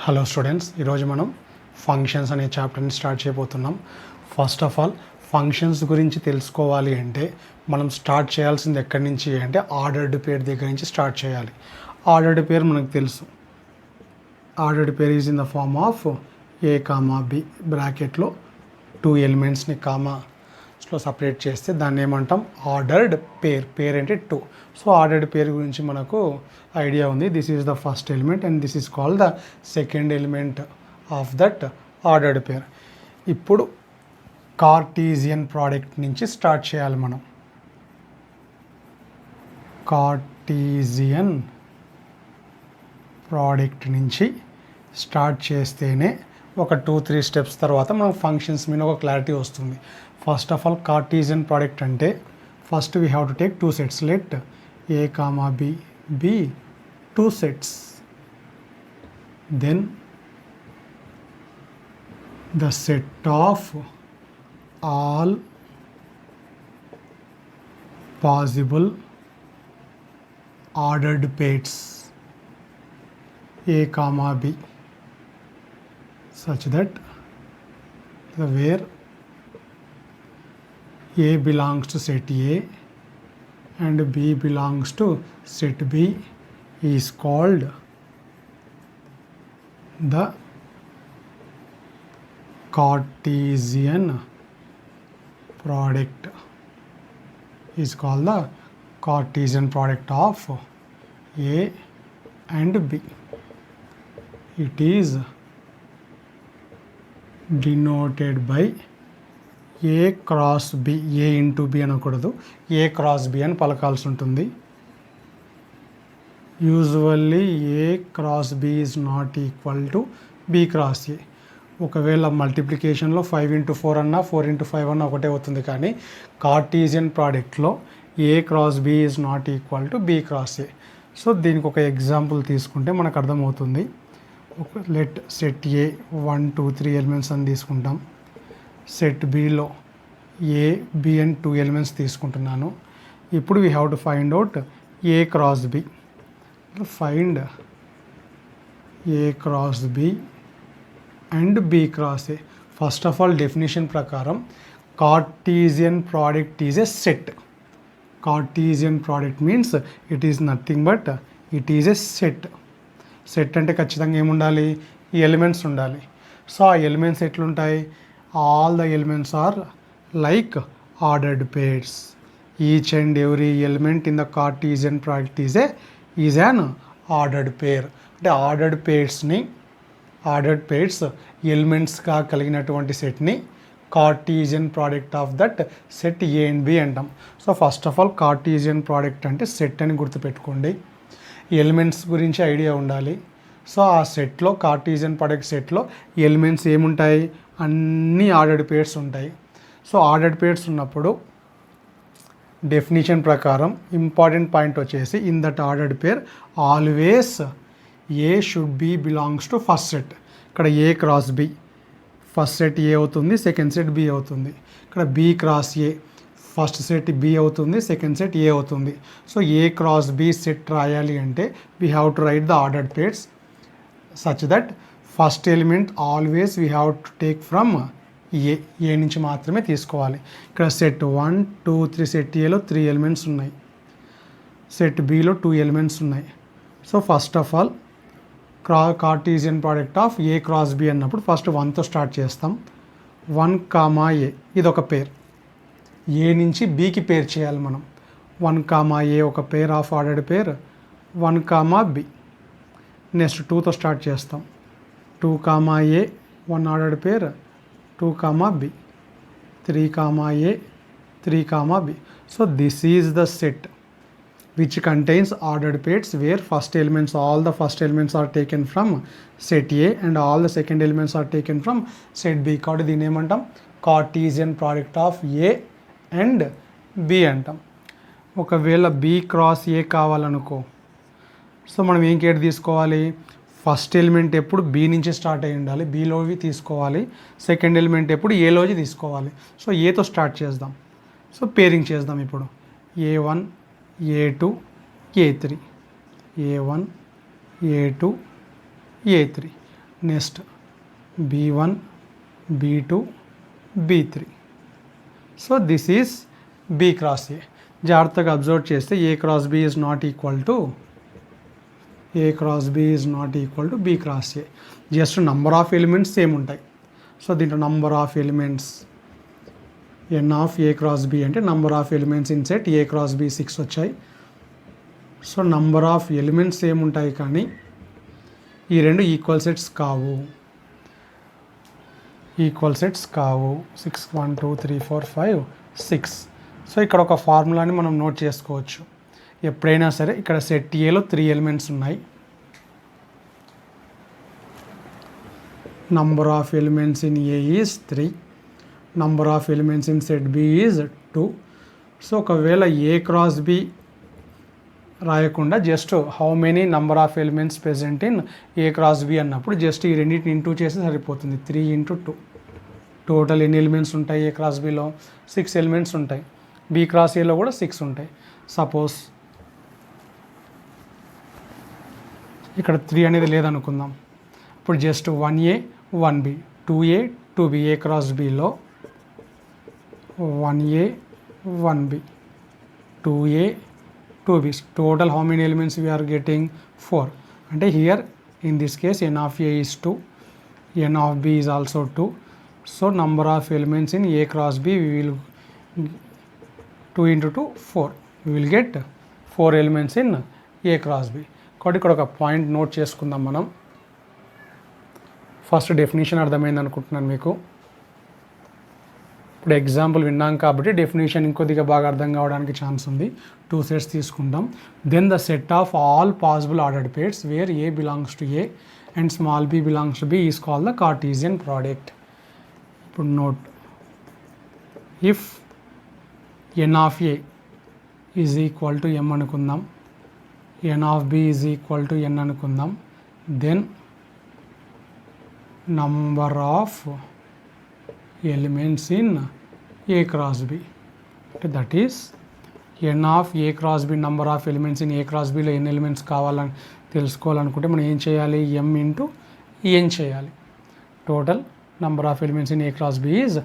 Hello students, ఈరోజు మనం functions అనే చాప్టర్ని స్టార్ట్ చేయబోతున్నాం. ఫస్ట్ ఆఫ్ ఆల్ ఫంక్షన్స్ గురించి తెలుసుకోవాలి అంటే మనం స్టార్ట్ చేయాల్సింది ఎక్కడి నుంచి అంటే ఆర్డర్డ్ పేర్ దగ్గర నుంచి స్టార్ట్ చేయాలి. ఆర్డర్డ్ పేర్ మనకు తెలుసు. Ordered pair is in the form of A comma B బ్రాకెట్లో 2 ఎలిమెంట్స్ని కామాస్లో సపరేట్ చేస్తే దాన్ని ఏమంటాం ఆర్డర్డ్ పేర్. పేర్ అంటే 2. సో ఆర్డర్డ్ పేర్ గురించి మనకు ఐడియా ఉంది. This is the first element and this is called the second element of that ordered pair. ఇప్పుడు Cartesian product నుంచి స్టార్ట్ చేయాలి మనం. కార్టీజియన్ ప్రోడక్ట్ నుంచి స్టార్ట్ చేస్తేనే ఒక 2-3 స్టెప్స్ తర్వాత మనకు ఫంక్షన్స్ మీద ఒక క్లారిటీ వస్తుంది. First of all Cartesian product అంటే first we have to take 2 sets. Let A comma B B 2 sets. Then the set of all possible ordered pairs A comma B such that where A belongs to set A and B belongs to set B is called the Cartesian product. Is called the Cartesian product of A and B. It is denoted by A cross B. A into B అనకూడదు, A cross B అని పలకాల్సి ఉంటుంది. Usually A cross B is not equal to B cross A. ఒకవేళ మల్టిప్లికేషన్లో 5x4 అన్నా 4x5 అన్నా ఒకటే అవుతుంది, కానీ Cartesian ప్రోడక్ట్లో A cross B is not equal to B cross A. So దీనికి ఒక ఎగ్జాంపుల్ తీసుకుంటే మనకు అర్థమవుతుంది. లెట్ సెట్ ఏ 1 2 3 ఎలిమెంట్స్ అని తీసుకుంటాం. సెట్ బిలో ఏ బి అండ్ 2 ఎలిమెంట్స్ తీసుకుంటున్నాను. ఇప్పుడు we have to find out A cross B. Find A cross B and B cross A. First of all definition ప్రకారం Cartesian product is a set. Cartesian product means it is nothing but it is a set. Set అంటే ఖచ్చితంగా ఏముండాలి, ఈ elements ఉండాలి. So ఆ elements ఎట్లుంటాయి, all the elements are like ordered pairs. Each and every element in the Cartesian product is an ordered pair. అంటే ordered pairs ఎలిమెంట్స్గా కలిగినటువంటి సెట్ని Cartesian product of that set A and B అంటాం. So first of all Cartesian product అంటే set అని గుర్తుపెట్టుకోండి. Elements గురించి idea ఉండాలి. సో ఆ సెట్లో కార్టీజియన్ ప్రోడక్ట్ సెట్లో ఎలిమెంట్స్ ఏముంటాయి, అన్ని ఆర్డర్డ్ పేర్స్ ఉంటాయి. సో ఆర్డర్డ్ పేర్స్ ఉన్నప్పుడు డెఫినేషన్ ఇంపార్టెంట్ పాయింట్ వచ్చేసి in that ordered pair always a should be belongs to first set. ఇక్కడ ఏ క్రాస్ బి ఫస్ట్ సెట్ ఏ అవుతుంది, సెకండ్ సెట్ బి అవుతుంది. ఇక్కడ B cross A first set B అవుతుంది, second set ఏ అవుతుంది. So A cross B set రాయాలి అంటే we have to right the ordered pairs such that first element always we have to take from A నుంచి మాత్రమే తీసుకోవాలి. ఇక్కడ set 1 2 3 set ఏలో 3 elements ఉన్నాయి, సెట్ బిలో 2 ఎలిమెంట్స్ ఉన్నాయి. So first of all Cartesian product of A cross B అన్నప్పుడు first 1తో స్టార్ట్ చేస్తాం. 1 కామా ఏ ఇది ఒక పేర్. ఏ నుంచి బికి పేర్ చేయాలి మనం. 1 కామా ఏ ఒక pair of ordered pair, 1 comma B. Next 2తో స్టార్ట్ చేస్తాం. 2 comma A 1 ordered pair, 2 comma B. 3 comma A 3 comma B. So this is the set which contains ordered pairs where all the first elements are taken from set A and all the second elements are taken from set B. కాబట్టి దీన్ని ఏమంటాం, cartesian product of A and B అంటాం. ఒకవేళ B cross A కావాలనుకో, so మనం ఏం care తీసుకోవాలి, first element ఎప్పుడు బి నుంచి స్టార్ట్ అయ్యి ఉండాలి, బిలోవి తీసుకోవాలి. సెకండ్ ఎలిమెంట్ ఎప్పుడు ఏలోకి తీసుకోవాలి. సో ఏతో స్టార్ట్ చేద్దాం. సో పేరింగ్ చేద్దాం. ఇప్పుడు A1 A2 A3 A1 A2 A3. Next B1, B2, B3. So this is B cross A. జాగ్రత్తగా అబ్జర్వ్ చేస్తే A cross B is not equal to B cross A. Just number of elements same ఉంటాయి. So దీంట్లో number of elements n of A cross B అంటే number of elements in set A cross B 6 వచ్చాయి. So number of elements same ఉంటాయి కానీ ఈ రెండు equal sets కావు. 6 1 2 3 4 5 6. So ఇక్కడ ఒక ఫార్ములాని మనం నోట్ చేసుకోవచ్చు. ఎప్పుడైనా సరే ఇక్కడ సెట్ ఏలో 3 ఎలిమెంట్స్ ఉన్నాయి. Number of elements in A is 3, number of elements in set B is 2. So ఒకవేళ ఏ క్రాస్ బి రాయకుండా just how many number of elements present in A cross B అన్నప్పుడు just ఈ రెండింటిని into చేస్తే సరిపోతుంది. 3 × 2. Total ఎన్ని elements ఉంటాయి ఏ cross below? 6 elements ఉంటాయి. బి క్రాస్ ఏలో కూడా 6 ఉంటాయి. సపోజ్ ఇక్కడ 3 అనేది లేదనుకుందాం. ఇప్పుడు just 1A 1B 2A 2B A cross బిలో 1A 1B 2A 2B. Total how many elements we are getting? 4. అంటే here in this case n of A is 2, n of B is also 2. So number of elements in A cross B we will 2 × 2 4. We will get 4 elements in A cross B. కాబట్టి ఇక్కడ ఒక point note చేసుకుందాం మనం. First definition అర్థమైంది అనుకుంటున్నాను మీకు. ఇప్పుడు example విన్నాం కాబట్టి డెఫినేషన్ ఇంకొద్దిగా బాగా అర్థం కావడానికి ఛాన్స్ ఉంది. 2 సెట్స్ తీసుకుంటాం. Then the set of all possible ordered pairs where A belongs to A and small B belongs to B is called the Cartesian product. ఇప్పుడు note, if N of A is equal to M అనుకుందాం, N of B is equal to N అనుకుందాం, then number of elements in A cross B, that is N of A cross B. Number of elements in A cross బిలో ఎన్ని elements కావాలని తెలుసుకోవాలనుకుంటే మనం ఏం చేయాలి? M into N చేయాలి. Total number of elements in A cross B is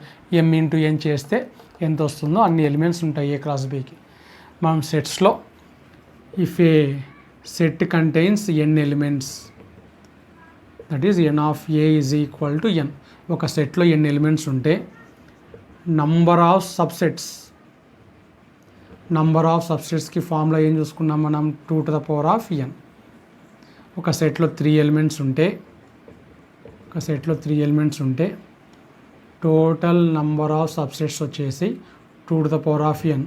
M into N చేస్తే ఎంత వస్తుందో అన్ని ఎలిమెంట్స్ ఉంటాయి ఏ క్రాస్ బికి. మనం సెట్స్లో if A set contains N elements, that is N of A is equal to N. ఒక సెట్లో ఎన్ని ఎలిమెంట్స్ ఉంటే నంబర్ ఆఫ్ సబ్సెట్స్కి ఫార్ములా ఏం చూసుకున్నాం మనం? 2⁴n. ఒక సెట్లో 3 ఎలిమెంట్స్ ఉంటే టోటల్ నంబర్ ఆఫ్ సబ్సెట్స్ వచ్చేసి 2⁴n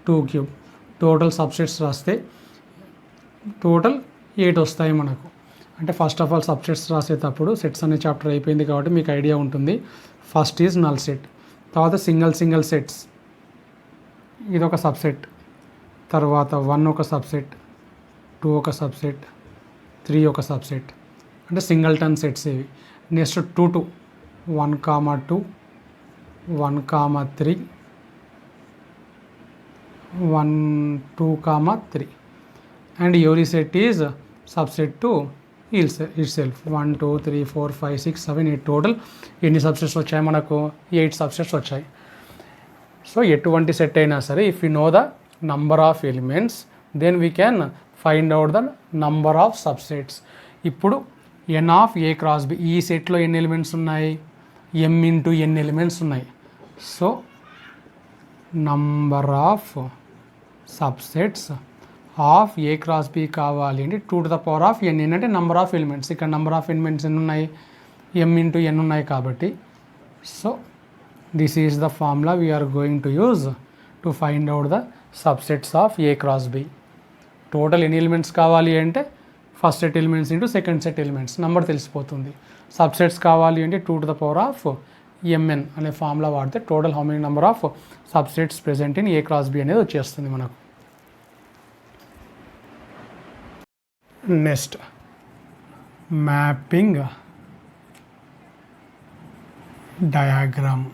2³ టోటల్ సబ్సెట్స్ రాస్తే టోటల్ 8 వస్తాయి మనకు. అంటే ఫస్ట్ ఆఫ్ ఆల్ సబ్సెట్స్ రాసేటప్పుడు సెట్స్ అనే చాప్టర్ అయిపోయింది కాబట్టి మీకు ఐడియా ఉంటుంది. ఫస్ట్ ఈజ్ నల్ సెట్, తర్వాత సింగిల్ సెట్స్, ఇది ఒక సబ్సెట్, తర్వాత 1 ఒక సబ్సెట్, 2 ఒక సబ్సెట్, 3 ఒక సబ్సెట్, అంటే సింగిల్టన్ సెట్స్ ఇవి. Next 2 2 1, 2 1, 3 1 2, 3 and every set is subset to itself. 1 2 3 4 5 6 7 8 total ఎన్ని సబ్సెట్స్ వచ్చాయి మనకు? 8 సబ్సెట్స్ వచ్చాయి. సో ఎటువంటి సెట్ అయినా సరే if you know the number of elements then we can find out the number of subsets. ఇప్పుడు n of A cross B, ఈ సెట్లో ఎన్ని ఎలిమెంట్స్ ఉన్నాయి? ఎం ఇంటూ ఎన్ ఎలిమెంట్స్ ఉన్నాయి. So number of subsets of A cross B కావాలి అంటే 2⁴n అంటే number of elements. ఇక్కడ నంబర్ ఆఫ్ ఎలిమెంట్స్ ఎన్ని ఉన్నాయి? ఎం ఇంటూ ఎన్ ఉన్నాయి కాబట్టి. So this is the formula we are going to use to find out the subsets of A cross B. Total ఎన్ని elements కావాలి అంటే first set elements into second set elements number తెలిసిపోతుంది. Subsets కావాలి అంటే 2⁴mn అనే formula వాడితే total how many number of subsets present in A cross B అనేది వచ్చేస్తుంది మనకు. Next mapping diagram.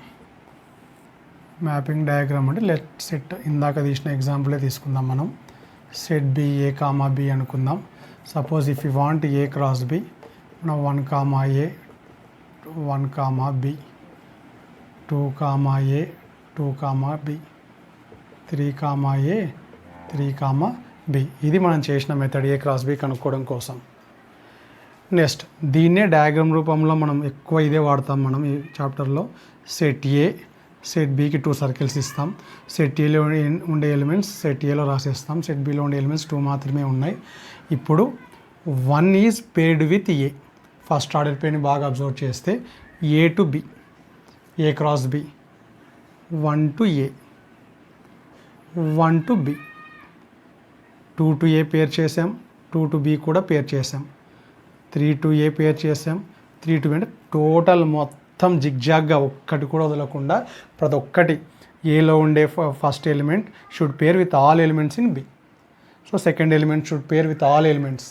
Mapping diagram అంటే లెట్ సెట్ ఇందాక తీసిన ఎగ్జాంపులే తీసుకుందాం మనం. Set B A comma B అనుకుందాం. Suppose if you want A cross B మనం 1 comma A 1 comma B 2 comma A 2 comma B 3 comma A 3 comma B. ఇది మనం చేసిన మెథడ్ ఏ క్రాస్ బి కనుక్కోవడం కోసం. నెక్స్ట్ దీన్నే డయాగ్రామ్ రూపంలో మనం ఎక్కువ ఇదే వాడతాం మనం ఈ చాప్టర్లో. సెట్ ఏ సెట్ బికి 2 సర్కిల్స్ ఇస్తాం. సెట్ ఏలో ఉండే ఎలిమెంట్స్ సెట్ ఏలో రాసేస్తాం. సెట్ బిలో ఉండే ఎలిమెంట్స్ 2 మాత్రమే ఉన్నాయి. ఇప్పుడు 1 is paired with A. First order పేర్ని బాగా అబ్జర్వ్ చేస్తే A to B, A cross B, 1 to A, 1 to B, 2 to A pair చేసాం, 2 టు బి కూడా పేర్ చేసాం, 3 టు ఏ పేర్ చేసాం, 3 టు బి. అంటే టోటల్ మొత్తం జిగ్జాగ్గా ఒక్కటి కూడా వదలకుండా ప్రతి ఒక్కటి ఏలో ఉండే first element should pair with all elements in B. So second element should pair with all elements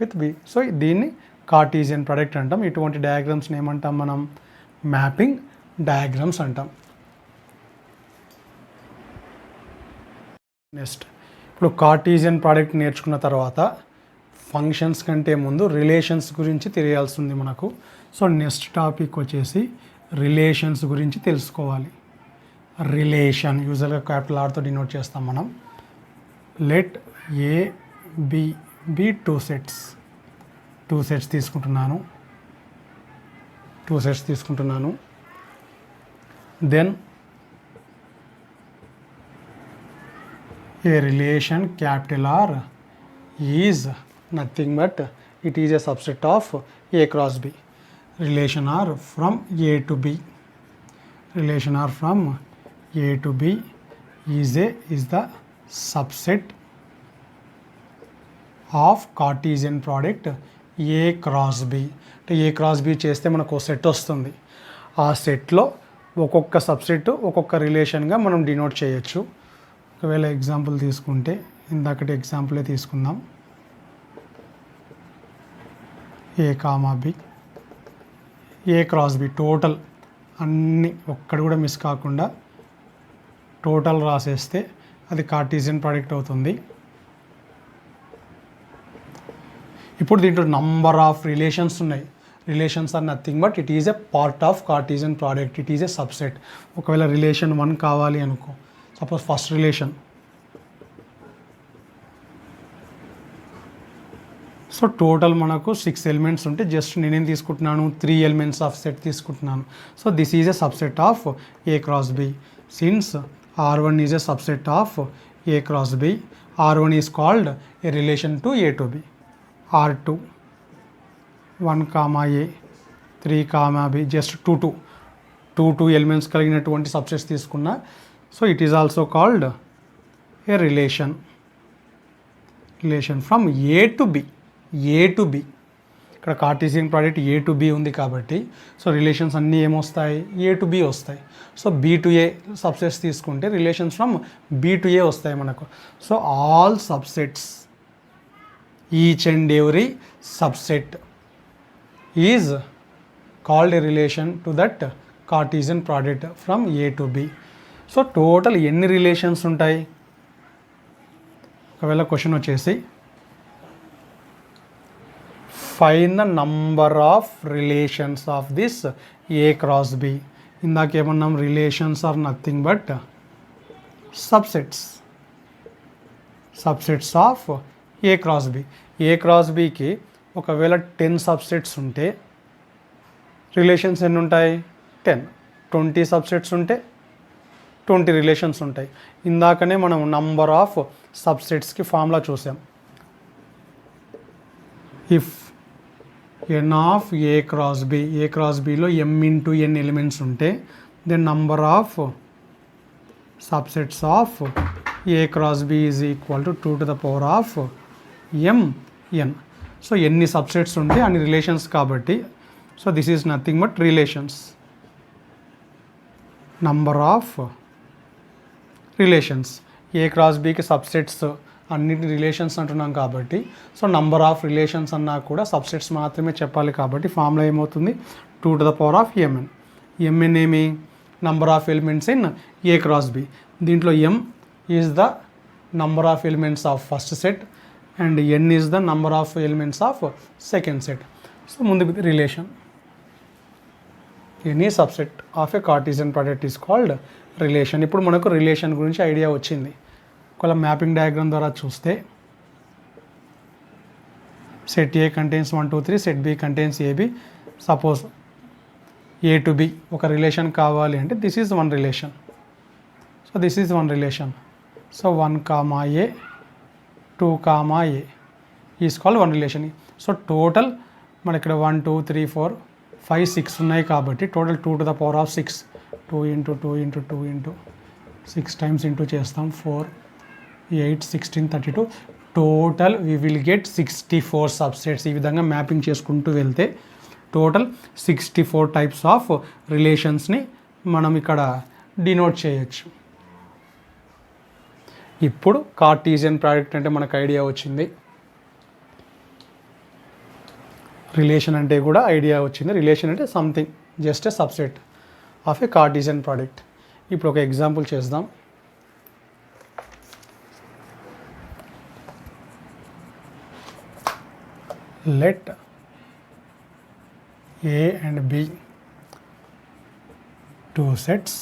with B. So దీన్ని కార్టీజియన్ ప్రోడక్ట్ అంటాం. ఇటువంటి డయాగ్రామ్స్ని ఏమంటాం మనం? మ్యాపింగ్ డయాగ్రామ్స్ అంటాం. నెక్స్ట్ ఇప్పుడు కార్టీజియన్ ప్రోడక్ట్ నేర్చుకున్న తర్వాత ఫంక్షన్స్ కంటే ముందు రిలేషన్స్ గురించి తెలియాల్సి ఉంది మనకు. సో నెక్స్ట్ టాపిక్ వచ్చేసి రిలేషన్స్ గురించి తెలుసుకోవాలి. రిలేషన్ యూజువల్గా క్యాపిటల్ ఆర్తో డినోట్ చేస్తాం మనం. Let A B B 2 sets. 2 sets తీసుకుంటున్నాను. 2 సెట్స్ తీసుకుంటున్నాను. Then a relation capital R is nothing but it is a subset of A cross B. Relation R from A to B. Relation R from A to B is the subset of Cartesian product A cross B. అంటే A cross B చేస్తే మనకు set వస్తుంది. ఆ సెట్లో ఒక్కొక్క subset ఒక్కొక్క రిలేషన్గా మనం denote చేయొచ్చు. ఒకవేళ ఎగ్జాంపుల్ తీసుకుంటే ఇందాకటి ఎగ్జాంపులే తీసుకుందాం. ఏ comma B, A cross B, total అన్నీ ఒక్కటి కూడా మిస్ కాకుండా టోటల్ రాసేస్తే అది కార్టీజియన్ ప్రోడక్ట్ అవుతుంది. ఇప్పుడు దీంట్లో నంబర్ ఆఫ్ రిలేషన్స్ ఉన్నాయి. Relations are nothing but it is a part of cartesian product. It is a subset. ఒకవేళ రిలేషన్ 1 కావాలి అనుకో, suppose first relation. So total మనకు 6 ఎలిమెంట్స్ ఉంటే జస్ట్ నేనేం తీసుకుంటున్నాను? 3 ఎలిమెంట్స్ ఆఫ్ సెట్ తీసుకుంటున్నాను. So this is a subset of A cross B. Since R1 is a subset of A cross B, R1 is called a relation to A to B. R2 1 comma A 3 comma B, just 2 elements కలిగినటువంటి subsets తీసుకున్నా. So it is also called a relation from A to B. A to B, ఇక్కడ Cartesian product A to B ఉంది కాబట్టి so relations అన్నీ ఏమొస్తాయి? A to B వస్తాయి. So B to A subsets తీసుకుంటే relations from B to A వస్తాయి మనకు. So all subsets, each and every subset is called a relation to that Cartesian product from A to B. So total ఎన్ని relations ఉంటాయి? ఒకవేళ question వచ్చేసి find the number of relations of this A cross B. ఇందాకేమన్నాం? Relations are nothing but subsets of A cross B. A cross బికి ఒకవేళ 10 subsets ఉంటే relations ఎన్ని ఉంటాయి? 10. 20 సబ్సెట్స్ ఉంటే 20 రిలేషన్స్ ఉంటాయి. ఇందాకనే మనం నంబర్ ఆఫ్ సబ్సెట్స్కి ఫార్ములా చూసాం. If N of A cross B, A cross బిలో m ఇంటూ n ఎలిమెంట్స్ ఉంటే then number of subsets of A cross B is equal to 2 to the power of mn. So ఎన్ని subsets ఉంటే అన్ని relations కాబట్టి so this is nothing but relations. Number of relations, A cross బికి subsets అన్నిటి relations అంటున్నాం కాబట్టి so number of relations అన్నా కూడా సబ్సెట్స్ మాత్రమే చెప్పాలి కాబట్టి ఫార్ములా ఏమవుతుంది? 2 to the power of mn. mn ఏమి? Number of elements in A cross B. దీంట్లో m is the number of elements of first set and n is the number of elements of second set. So ముందుకు relation. Any subset of a Cartesian product is called relation. ఇప్పుడు మనకు relation గురించి idea వచ్చింది. ఒకవేళ mapping diagram ద్వారా చూస్తే set A contains 1 2 3, set B contains A B. Suppose A to B ఒక relation కావాలి అంటే this is one relation. So this is one relation. So 1 comma A 2 comma A is called one relation. So total మన ఇక్కడ 1 2 3 4 5 6 ఉన్నాయి కాబట్టి total 2 to the power of 6, 2 into 2 into 2 into 6 times into చేస్తాం 4 8 16 32. Total we will get 64 subsets. ఈ విధంగా mapping చేసుకుంటూ వెళ్తే total 64 types of రిలేషన్స్ని మనం ఇక్కడ డినోట్ చేయొచ్చు. ఇప్పుడు కార్టీసియన్ ప్రోడక్ట్ అంటే మనకు ఐడియా వచ్చింది, రిలేషన్ అంటే కూడా ఐడియా వచ్చింది. రిలేషన్ అంటే something just a subset of a Cartesian product. ఇప్పుడు ఒక ఎగ్జాంపుల్ చేద్దాం. let A and B two sets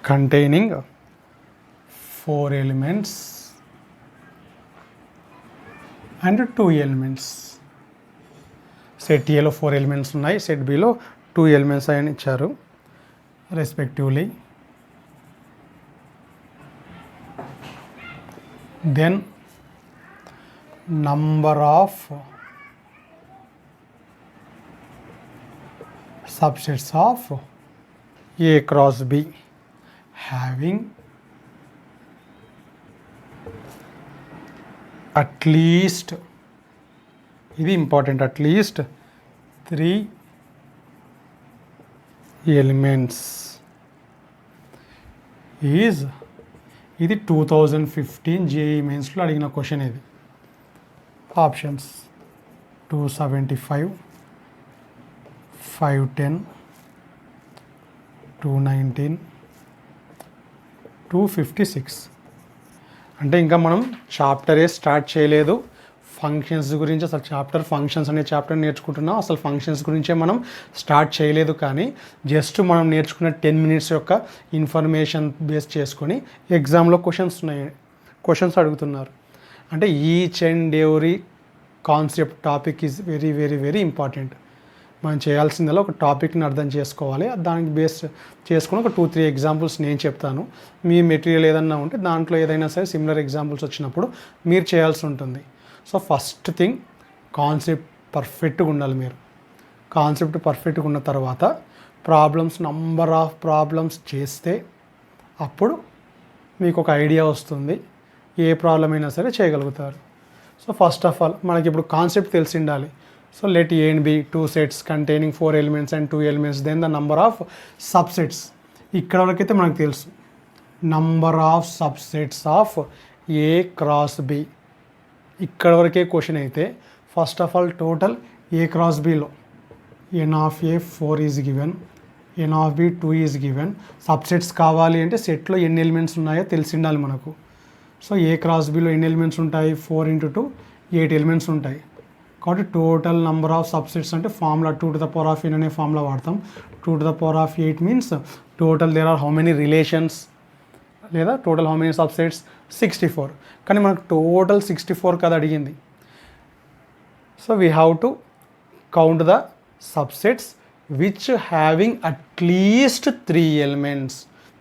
containing 4 elements and 2 elements. Set ఏలో 4 ఎలిమెంట్స్ ఉన్నాయి, సెట్ బిలో 2 ఎలిమెంట్స్ అని ఇచ్చారు respectively. then number of subsets of A cross B having at least, ఇది important, at least 3 elements is, ఇది 2015 JEE మెయిన్స్లో అడిగిన question. ఇది ఆప్షన్స్ 275, 510, 219, 256. అంటే ఇంకా మనం చాప్టరే స్టార్ట్ చేయలేదు. ఫంక్షన్స్ గురించి అసలు చాప్టర్ ఫంక్షన్స్ అనే చాప్టర్ నేర్చుకుంటున్నాం. అసలు ఫంక్షన్స్ గురించే మనం స్టార్ట్ చేయలేదు, కానీ జస్ట్ మనం నేర్చుకున్న 10 minutes యొక్క ఇన్ఫర్మేషన్ బేస్ చేసుకొని ఎగ్జామ్లో క్వశ్చన్స్ అడుగుతున్నారు. అంటే each and every concept topic is very very very important. మనం చేయాల్సిందల్లా ఒక టాపిక్ని అర్థం చేసుకోవాలి, దానికి బేస్ చేసుకుని ఒక 2-3 ఎగ్జాంపుల్స్ నేను చెప్తాను. మీ మెటీరియల్ ఏదన్నా ఉంటే దాంట్లో ఏదైనా సరే సిమిలర్ ఎగ్జాంపుల్స్ వచ్చినప్పుడు మీరు చేయాల్సి ఉంటుంది. సో ఫస్ట్ థింగ్ కాన్సెప్ట్ పర్ఫెక్ట్గా ఉండాలి. మీరు కాన్సెప్ట్ పర్ఫెక్ట్గా ఉన్న తర్వాత నంబర్ ఆఫ్ ప్రాబ్లమ్స్ చేస్తే అప్పుడు మీకు ఒక ఐడియా వస్తుంది, ఏ ప్రాబ్లం అయినా సరే చేయగలుగుతారు. సో ఫస్ట్ ఆఫ్ ఆల్ మనకి ఇప్పుడు కాన్సెప్ట్ తెలిసి ఉండాలి. So let A and B 2 sets containing 4 elements and 2 elements, then the number of subsets. ఇక్కడ వరకైతే మనకు తెలుసు number of subsets of A cross B. ఇక్కడ వరకే క్వశ్చన్ అయితే first of all total A cross బిలో n of A 4 is given, n of B 2 is given. Subsets కావాలి అంటే సెట్లో ఎన్ని ఎలిమెంట్స్ ఉన్నాయో తెలిసి ఉండాలి మనకు. సో ఏ క్రాస్ బిలో ఎన్ని ఎలిమెంట్స్ ఉంటాయి, 4 into 2 8 ఎలిమెంట్స్ ఉంటాయి. కాబట్టి టోటల్ నెంబర్ ఆఫ్ సబ్సెట్స్ అంటే formula 2 to the power of n అనే ఫార్ములా వాడతాం. 2 to the power of 8 means total there are how many relations, లేదా టోటల్ హౌ మెనీ సబ్సెట్స్ 64. కానీ మనకు టోటల్ 64 కదా అడిగింది. So we have to count the subsets which having at least 3 elements.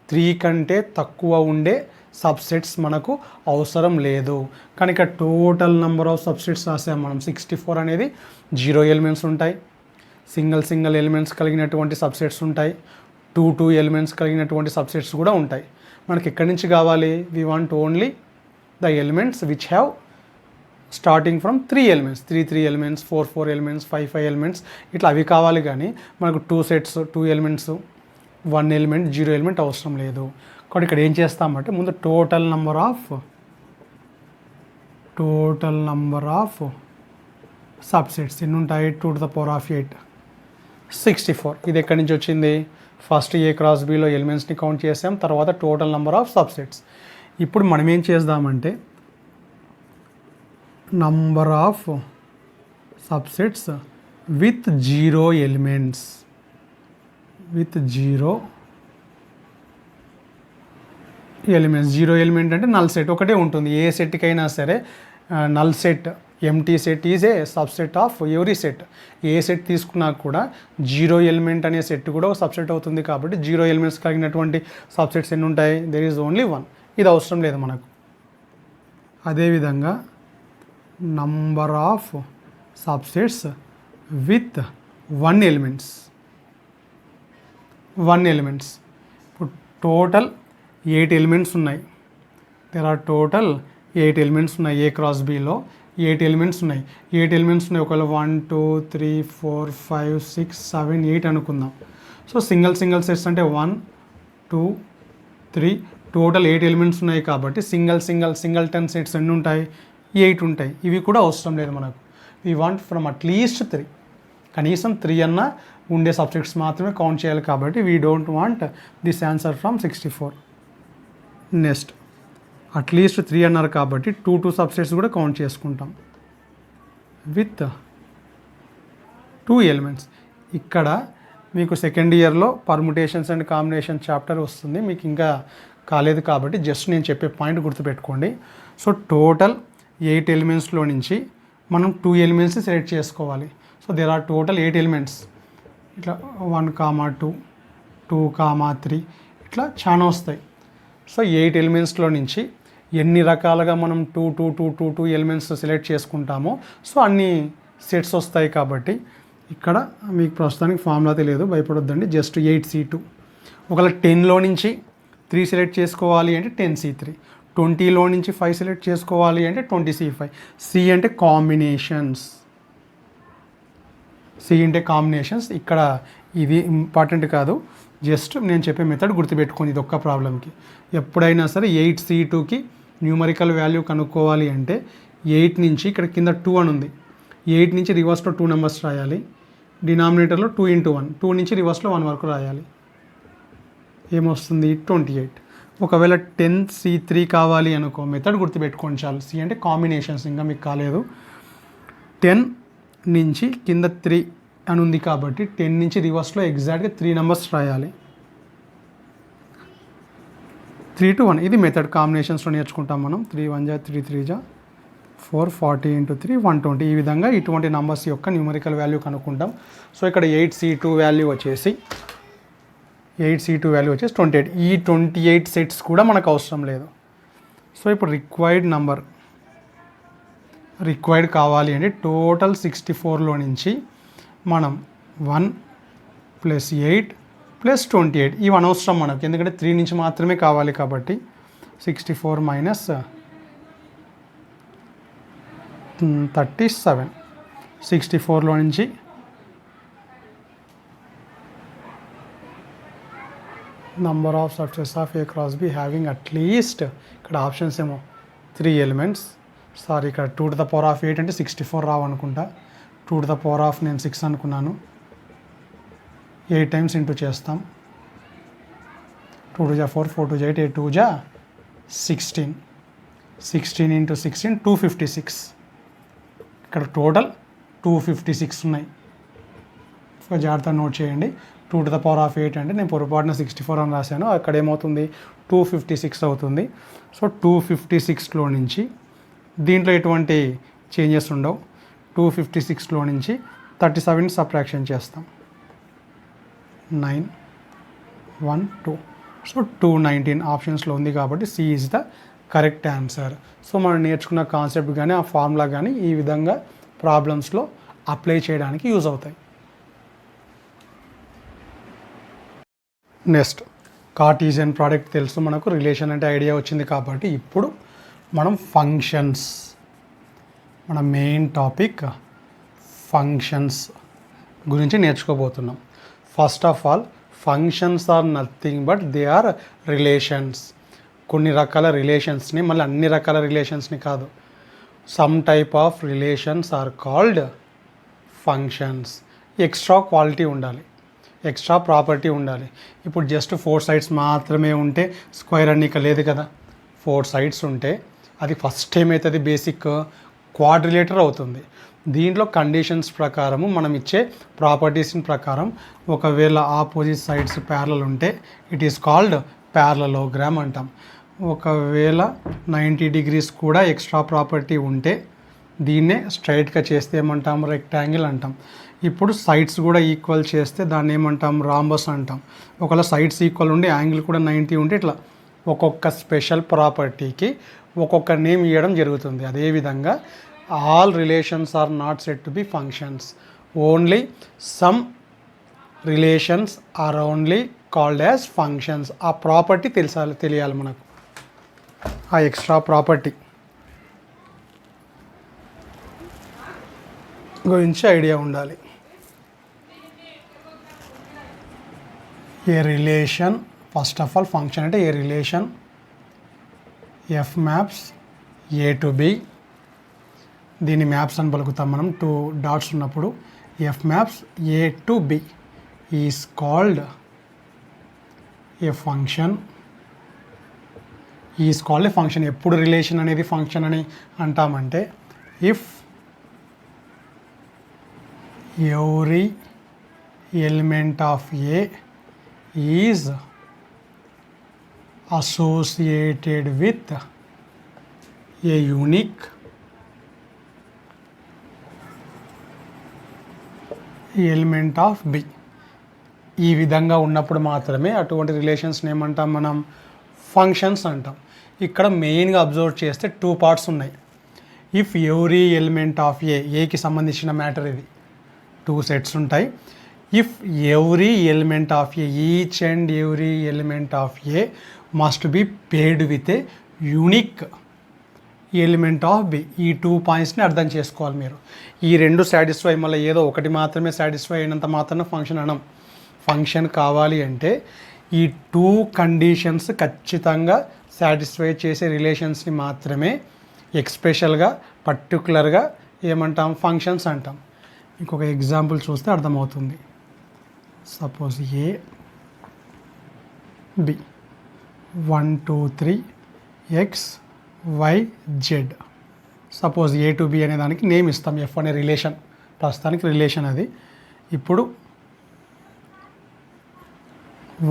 3 కంటే తక్కువ ఉండే సబ్సెట్స్ మనకు అవసరం లేదు. కానీ ఇక్కడ టోటల్ నెంబర్ ఆఫ్ సబ్సెట్స్ రాసాం మనం 64 అనేది 0 elements ఉంటాయి, సింగిల్ ఎలిమెంట్స్ కలిగినటువంటి సబ్సెట్స్ ఉంటాయి, 2 elements కలిగినటువంటి సబ్సెట్స్ కూడా ఉంటాయి. మనకి ఎక్కడి నుంచి కావాలి, we want only the elements which have starting from 3 elements, 3 elements, 4 elements, 5 elements, ఇట్లా అవి కావాలి. కానీ మనకు 2 sets 2 elements 1 element 0 element అవసరం లేదు. కాబట్టి ఇక్కడ ఏం చేస్తామంటే ముందు టోటల్ నంబర్ ఆఫ్ సబ్సెట్స్ ఎన్ని ఉంటాయి, 2 to the power of 8 64. ఇది ఎక్కడి నుంచి వచ్చింది, ఫస్ట్ ఏ క్రాస్ బిలో ఎలిమెంట్స్ని కౌంట్ చేసాం, తర్వాత టోటల్ నెంబర్ ఆఫ్ సబ్సెట్స్. ఇప్పుడు మనం ఏం చేద్దామంటే number of subsets with 0 elements, with 0 elements. 0 element అంటే నల్ సెట్ ఒకటే ఉంటుంది. ఏ సెట్కి అయినా సరే null set, empty set is a subset of every set. A set తీసుకున్నా కూడా 0 ఎలిమెంట్ అనే సెట్ కూడా ఒక సబ్సెట్ అవుతుంది. కాబట్టి 0 ఎలిమెంట్స్ కలిగినటువంటి సబ్సెట్స్ ఎన్ని ఉంటాయి? There is only 1. ఇది అవసరం లేదు మనకు. అదేవిధంగా number of subsets with 1 elements, 1 elements. ఇప్పుడు టోటల్ 8 ఎలిమెంట్స్ ఉన్నాయి. దెర్ ఆర్ టోటల్ 8 ఎలిమెంట్స్ ఉన్నాయి. ఏ క్రాస్ బిలో 8 ఎలిమెంట్స్ ఉన్నాయి. 8 ఎలిమెంట్స్ ఉన్నాయి. ఒకవేళ 1 2 3 4 5 6 7 8 అనుకుందాం. సో సింగిల్ సెట్స్ అంటే 1 2 3 టోటల్ 8 ఎలిమెంట్స్ ఉన్నాయి. కాబట్టి సింగిల్టన్ సెట్స్ ఎన్ని ఉంటాయి? 8 ఉంటాయి. ఇవి కూడా అవసరం లేదు మనకు. వీ వాంట్ ఫ్రమ్ అట్లీస్ట్ 3, కనీసం 3 అన్న ఉండే సబ్జెక్ట్స్ మాత్రమే కౌంట్ చేయాలి. కాబట్టి we don't want this answer from 64. Next at least 3 అన్నారు కాబట్టి 2 సబ్సెట్స్ కూడా కౌంట్ చేసుకుంటాం విత్ 2 ఎలిమెంట్స్. ఇక్కడ మీకు సెకండ్ ఇయర్లో పర్ముటేషన్స్ అండ్ కాంబినేషన్ చాప్టర్ వస్తుంది. మీకు ఇంకా కాలేదు కాబట్టి జస్ట్ నేను చెప్పే పాయింట్ గుర్తుపెట్టుకోండి. సో టోటల్ 8 ఎలిమెంట్స్లో నుంచి మనం 2 ఎలిమెంట్స్ని సెలెక్ట్ చేసుకోవాలి. So there are total 8 elements. ఇట్లా 1 2 2 3 ఇట్లా చాలా వస్తాయి. సో 8 ఎలిమెంట్స్లో నుంచి ఎన్ని రకాలుగా మనం 2 ఎలిమెంట్స్ సెలెక్ట్ చేసుకుంటామో సో అన్ని సెట్స్ వస్తాయి. కాబట్టి ఇక్కడ మీకు ప్రస్తుతానికి ఫార్ములా తెలియదు, భయపడొద్దండి. Just 8C2. ఒకవేళ 10లో నుంచి 3 సెలెక్ట్ చేసుకోవాలి అంటే 10C3. 20లో నుంచి 5 సెలెక్ట్ చేసుకోవాలి అంటే 20C5. సి అంటే కాంబినేషన్స్, ఇక్కడ ఇది ఇంపార్టెంట్ కాదు. జస్ట్ నేను చెప్పే మెథడ్ గుర్తుపెట్టుకోండి. ఇది ఒక్క ప్రాబ్లంకి ఎప్పుడైనా సరే 8C2కి న్యూమరికల్ వాల్యూ కనుక్కోవాలి అంటే 8 నుంచి ఇక్కడ కింద 2 అని ఉంది. 8 నుంచి రివర్స్లో 2 నెంబర్స్ రాయాలి. డినామినేటర్లో 2 × 1, 2 నుంచి రివర్స్లో 1 వరకు రాయాలి. ఏమొస్తుంది? 28. ఒకవేళ 10C3 కావాలి అనుకో, మెథడ్ గుర్తుపెట్టుకోండి చాలు. సి అంటే కాంబినేషన్స్, ఇంకా మీకు కాలేదు. 10 నుంచి కింద 3 అని ఉంది కాబట్టి 10 నుంచి రివర్స్లో ఎగ్జాక్ట్గా 3 నెంబర్స్ రాయాలి. 3 to 1 ఇది మెథడ్. కాంబినేషన్స్లో నేర్చుకుంటాం మనం. 3 1 3 3 4 40 × 3 120. ఈ విధంగా ఇటువంటి నంబర్స్ యొక్క న్యూమరికల్ వాల్యూ కనుక్కుంటాం. సో ఇక్కడ 8C2 వాల్యూ వచ్చేసి 28. ఈ 28 సెట్స్ కూడా మనకు అవసరం లేదు. సో ఇప్పుడు రిక్వైర్డ్ కావాలి అంటే టోటల్ 64లో నుంచి మనం 1 + 8 + 28 ఇవి అనవసరం మనకు, ఎందుకంటే 3 నుంచి మాత్రమే కావాలి. కాబట్టి 64 - 37. 64లో నుంచి number of subsets of A cross be having at least, ఇక్కడ ఆప్షన్స్ ఏమో 3 ఎలిమెంట్స్. సారీ, ఇక్కడ 2⁸ అంటే 64 రావనుకుంటా. 2⁸ నేను 6 అనుకున్నాను. 8 టైమ్స్ ఇంటూ చేస్తాం. 2 2 4 4 2 8 8 2 16. 16 × 16 256. ఇక్కడ టోటల్ 256 ఉన్నాయి. జాగ్రత్తగా నోట్ చేయండి. 2⁸ అంటే నేను పొరపాటున 64 అని రాశాను. అక్కడ ఏమవుతుంది? 256 అవుతుంది. సో 256లో నుంచి దీంట్లో ఎటువంటి చేంజెస్ ఉండవు. 256లో నుంచి 37 సబ్ట్రాక్షన్ చేస్తాం. 9 1 2. సో 219 ఆప్షన్స్లో ఉంది కాబట్టి C is the correct answer. So మనం నేర్చుకున్న కాన్సెప్ట్ కానీ ఆ ఫార్ములా కానీ ఈ విధంగా ప్రాబ్లమ్స్లో అప్లై చేయడానికి యూజ్ అవుతాయి. నెక్స్ట్ కార్టీసియన్ ప్రోడక్ట్ తెలుసు మనకు, రిలేషన్ అంటే ఐడియా వచ్చింది. కాబట్టి ఇప్పుడు మనం ఫంక్షన్స్, మన మెయిన్ టాపిక్ ఫంక్షన్స్ గురించి నేర్చుకోబోతున్నాం. First of all functions are nothing but they are relations. కొన్ని రకాల రిలేషన్స్ని, మళ్ళీ అన్ని రకాల రిలేషన్స్ని కాదు, some type of relations are called functions. Extra quality ఉండాలి, ఎక్స్ట్రా ప్రాపర్టీ ఉండాలి. ఇప్పుడు జస్ట్ 4 సైడ్స్ మాత్రమే ఉంటే స్క్వేర్ అన్ని ఇక లేదు కదా. 4 సైడ్స్ ఉంటే అది ఫస్ట్ ఏమవుతుంది? బేసిక్ క్వాడ్రిలేటర్ అవుతుంది. దీంట్లో కండిషన్స్ ప్రకారము మనం ఇచ్చే ప్రాపర్టీస్ ప్రకారం ఒకవేళ ఆపోజిట్ సైడ్స్ ప్యారలల్ ఉంటే ఇట్ ఈస్ కాల్డ్ ప్యారలలోగ్రామ్ అంటాం. ఒకవేళ 90 degrees కూడా ఎక్స్ట్రా ప్రాపర్టీ ఉంటే దీన్నే స్ట్రైట్గా చేస్తే ఏమంటాం, రెక్టాంగిల్ అంటాం. ఇప్పుడు సైడ్స్ కూడా ఈక్వల్ చేస్తే దాన్ని ఏమంటాం, రాంబస్ అంటాం. ఒకవేళ సైడ్స్ ఈక్వల్ ఉండి యాంగిల్ కూడా 90 ఉంటే ఇట్లా ఒక్కొక్క స్పెషల్ ప్రాపర్టీకి ఒక్కొక్క నేమ్ ఇవ్వడం జరుగుతుంది. అదేవిధంగా all relations are not said to be functions, only some relations are only called as functions. ఆ ప్రాపర్టీ తెలియాలి మనకు, ఆ ఎక్స్ట్రా ప్రాపర్టీ గురించి ఐడియా ఉండాలి. A relation, first of all function అంటే a relation F maps A to B, దీన్ని maps అని పలుకుతాం మనం 2 dots ఉన్నప్పుడు. F maps A to B is called a function. Is called a function. ఎప్పుడు relation అనేది ఫంక్షన్ అని అంటామంటే if every element of A is associated with a unique element of B. ఈ విధంగా ఉన్నప్పుడు మాత్రమే అటువంటి రిలేషన్స్ని ఏమంటాం మనం, ఫంక్షన్స్ అంటాం. ఇక్కడ మెయిన్గా అబ్జర్వ్ చేస్తే 2 parts ఉన్నాయి. ఇఫ్ ఎవ్రీ ఎలిమెంట్ ఆఫ్ ఏకి సంబంధించిన మ్యాటర్ ఇది. 2 sets ఉంటాయి. If every element of each and every element of A must be paired with a unique element of B. ఈ 2 pointsని అర్థం చేసుకోవాలి మీరు. ఈ 2 సాటిస్ఫై, మళ్ళీ ఏదో ఒకటి మాత్రమే సాటిస్ఫై అయినంత మాత్రాన ఫంక్షన్ అనం. ఫంక్షన్ కావాలి అంటే ఈ 2 conditions ఖచ్చితంగా సాటిస్ఫై చేసే రిలేషన్స్ని మాత్రమే ఎక్స్పెషల్గా పర్టికులర్గా ఏమంటాం, ఫంక్షన్స్ అంటాం. ఇంకొక ఎగ్జాంపుల్ చూస్తే అర్థమవుతుంది. Suppose A B 1 2 3 X Y Z. Suppose A to B అనే దానికి నేమ్ ఇస్తాం, ఎఫ్ అనే రిలేషన్, ప్రస్తుతానికి రిలేషన్ అది. ఇప్పుడు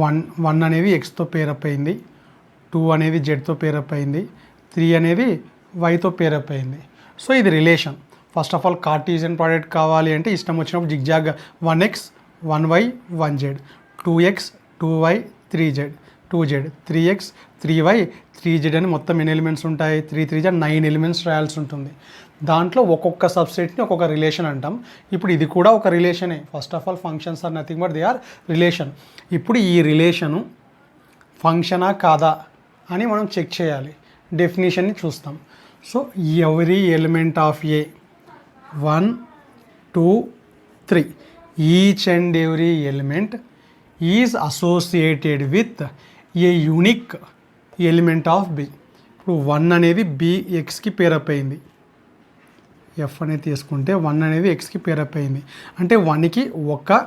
1 అనేది ఎక్స్తో పేరప్ అయింది, 2 అనేది జెడ్తో పేరప్ అయింది, 3 అనేది వైతో పేరప్ అయింది. సో ఇది relation. First of all Cartesian product కావాలి అంటే ఇష్టం వచ్చినప్పుడు జిగ్జాగ్గా 1x 1y 1z, 2x 2y 3z 2z, 3x 3y 3z అని మొత్తం ఎన్ని ఎలిమెంట్స్ ఉంటాయి, 3 3 9 ఎలిమెంట్స్ రాయాల్సి ఉంటుంది. దాంట్లో ఒక్కొక్క సబ్సెట్ని ఒక్కొక్క రిలేషన్ అంటాం. ఇప్పుడు ఇది కూడా ఒక రిలేషనే. First of all functions are nothing but they are relation. ఇప్పుడు ఈ రిలేషను ఫంక్షనా కాదా అని మనం చెక్ చేయాలి. డెఫినేషన్ని చూస్తాం. So every element of A 1 2 3 each and every element is associated with a unique element of B. ఇప్పుడు 1 అనేది బి ఎక్స్కి పేరప్ అయింది, ఎఫ్ అనేది తీసుకుంటే 1 అనేది ఎక్స్కి పేరప్ అయింది అంటే 1కి ఒక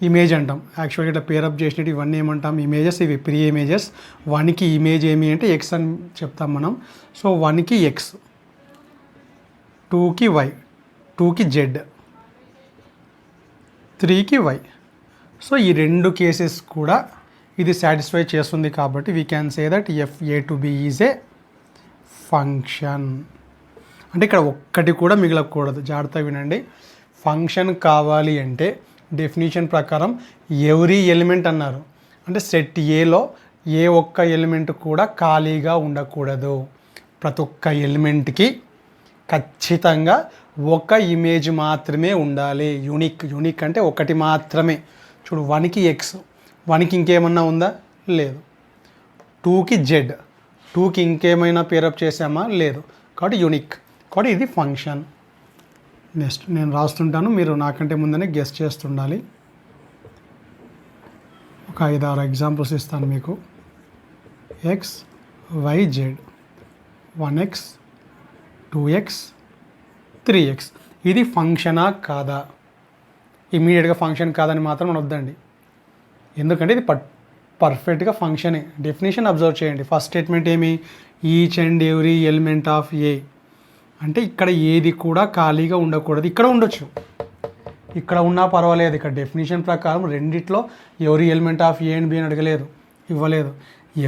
ఇమేజ్ అంటాం. యాక్చువల్గా ఇట్లా పేరప్ చేసినట్టు ఇవన్నీ ఏమంటాం, ఇమేజెస్. ఇవి ప్రీ ఇమేజెస్. 1కి ఇమేజ్ ఏమి అంటే ఎక్స్ అని చెప్తాం మనం. సో 1కి ఎక్స్, 2కి వై, 2కి జెడ్, 3కి వై. సో ఈ 2 కేసెస్ కూడా ఇది సాటిస్ఫై చేస్తుంది కాబట్టి we can say that F A to B is a function. అంటే ఇక్కడ ఒక్కటి కూడా మిగలకూడదు, జాగ్రత్తగా వినండి. ఫంక్షన్ కావాలి అంటే డెఫినేషన్ ప్రకారం ఎవ్రీ ఎలిమెంట్ అన్నారు అంటే సెట్ ఏలో ఏ ఒక్క ఎలిమెంట్ కూడా ఖాళీగా ఉండకూడదు. ప్రతి ఒక్క ఎలిమెంట్కి ఖచ్చితంగా ఒక ఇమేజ్ మాత్రమే ఉండాలి. యూనిక్ అంటే ఒకటి మాత్రమే. చూడు 1కి ఎక్స్, 1కి ఇంకేమన్నా ఉందా, లేదు. 2కి జెడ్, 2కి ఇంకేమైనా పేరప్ చేసామా, లేదు. కాబట్టి యూనిక్, కాబట్టి ఇది ఫంక్షన్. నెక్స్ట్ నేను రాస్తుంటాను, మీరు నాకంటే ముందనే గెస్ చేస్తుండాలి. ఒక 5-6 ఎగ్జాంపుల్స్ ఇస్తాను మీకు. X Y Z, 1x 2x 3x. ఇది ఫంక్షనా కాదా? ఇమీడియట్గా ఫంక్షన్ కాదని మాత్రం మనం వద్దండి, ఎందుకంటే ఇది పర్ఫెక్ట్గా ఫంక్షనే. డెఫినేషన్ అబ్జర్వ్ చేయండి. ఫస్ట్ స్టేట్మెంట్ ఏమి, each and every element of A అంటే ఇక్కడ ఏది కూడా ఖాళీగా ఉండకూడదు. ఇక్కడ ఉండొచ్చు, ఇక్కడ ఉన్నా పర్వాలేదు. ఇక్కడ డెఫినేషన్ ప్రకారం రెండిట్లో every element of A and B అని అడగలేదు, ఇవ్వలేదు.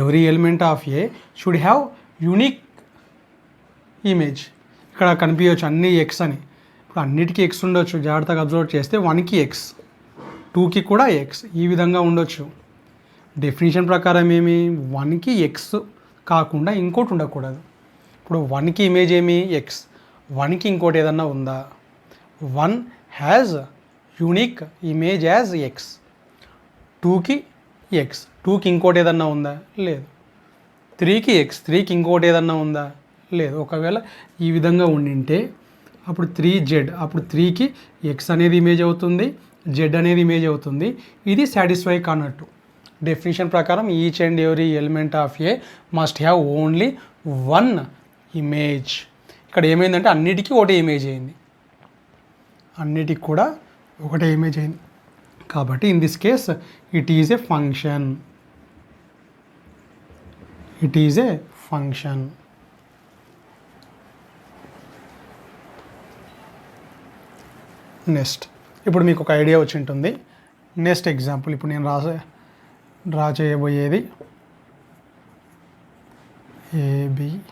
Every element of A should have unique image. ఇక్కడ కనిపించవచ్చు అన్నీ ఎక్స్ అని. ఇప్పుడు అన్నిటికీ ఎక్స్ ఉండొచ్చు, జాగ్రత్తగా అబ్జర్వ్ చేస్తే 1కి ఎక్స్, 2కి కూడా ఎక్స్, ఈ విధంగా ఉండొచ్చు. డెఫినేషన్ ప్రకారం ఏమి 1కి ఎక్స్ కాకుండా ఇంకోటి ఉండకూడదు. ఇప్పుడు 1కి ఇమేజ్ ఏమి ఎక్స్, 1కి ఇంకోటి ఏదన్నా ఉందా? 1 has unique image as X, 2కి ఎక్స్, 2కి ఇంకోటి ఏదన్నా ఉందా? లేదు. 3కి ఎక్స్, 3కి ఇంకోటి ఏదన్నా ఉందా? లేదు. ఒకవేళ ఈ విధంగా ఉండింటే అప్పుడు 3z, అప్పుడు 3కి ఎక్స్ అనేది ఇమేజ్ అవుతుంది, జెడ్ అనేది ఇమేజ్ అవుతుంది. ఇది సాటిస్ఫై కానట్టు. డెఫినేషన్ ప్రకారం each and every element of A must have only 1 image. ఇక్కడ ఏమైందంటే అన్నిటికీ ఒకటే ఇమేజ్ అయింది, అన్నిటికి కూడా ఒకటే ఇమేజ్ అయింది. కాబట్టి in this case it is a function, it is a function. Next, ఇప్పుడు మీకు ఒక ఐడియా వచ్చి ఉంటుంది. నెక్స్ట్ ఎగ్జాంపుల్ ఇప్పుడు నేను డ్రా చేయబోయేది ABCD.